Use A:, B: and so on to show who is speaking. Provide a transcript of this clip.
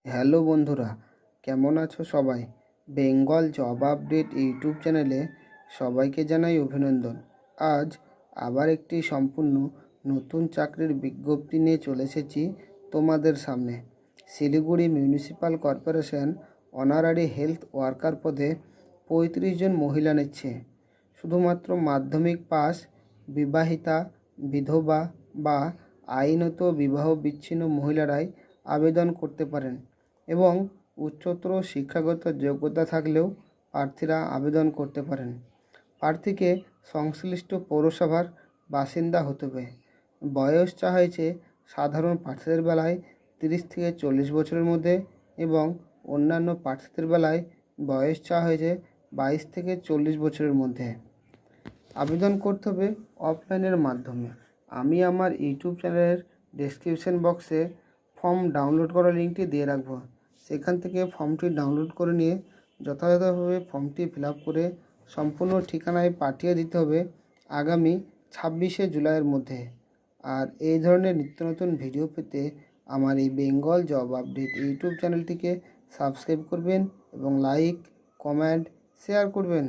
A: Hello বন্ধুরা, কেমন আছো সবাই? বেঙ্গল জব আপডেট ইউটিউব চ্যানেলে সবাইকে জানাই অভিনন্দন। আজ আবার একটি সম্পূর্ণ নতুন চাকরির বিজ্ঞপ্তি নিয়ে চলে এসেছি তোমাদের সামনে। Siliguri municipal corporation honorary health worker পদে 35 জন মহিলা নিচ্ছে। শুধুমাত্র মাধ্যমিক পাস, বিবাহিতা, বিধবা বা আইনত বিবাহ বিচ্ছিন্ন মহিলারাই আবেদন করতে পারেন এবং উচ্চতর শিক্ষাগত যোগ্যতা থাকলেও প্রার্থীরা আবেদন করতে পারেন। প্রার্থীকে সংশ্লিষ্ট পৌরসভার বাসিন্দা হতে হবে। বয়স চাওয়া হয়েছে সাধারণ প্রার্থীদের বেলায় 30 থেকে 40 বছরের মধ্যে এবং অন্যান্য প্রার্থীদের বেলায় বয়স চাওয়া হয়েছে 22 থেকে 40 বছরের মধ্যে। আবেদন করতে হবে অফলাইনের মাধ্যমে। আমি আমার ইউটিউব চ্যানেলের ডেসক্রিপশন বক্সে ফর্ম ডাউনলোড করার লিঙ্কটি দিয়ে রাখবো। সেখান থেকে ফর্মটি ডাউনলোড করে নিয়ে যথাযথভাবে ফর্মটি ফিল আপ করে সম্পূর্ণ ঠিকানায় পাঠিয়ে দিতে হবে আগামী 26শে জুলাইয়ের মধ্যে। আর এই ধরনের নিত্য নতুন ভিডিও পেতে আমার এই বেঙ্গল জব আপডেট ইউটিউব চ্যানেলটিকে সাবস্ক্রাইব করবেন এবং লাইক, কমেন্ট, শেয়ার করবেন।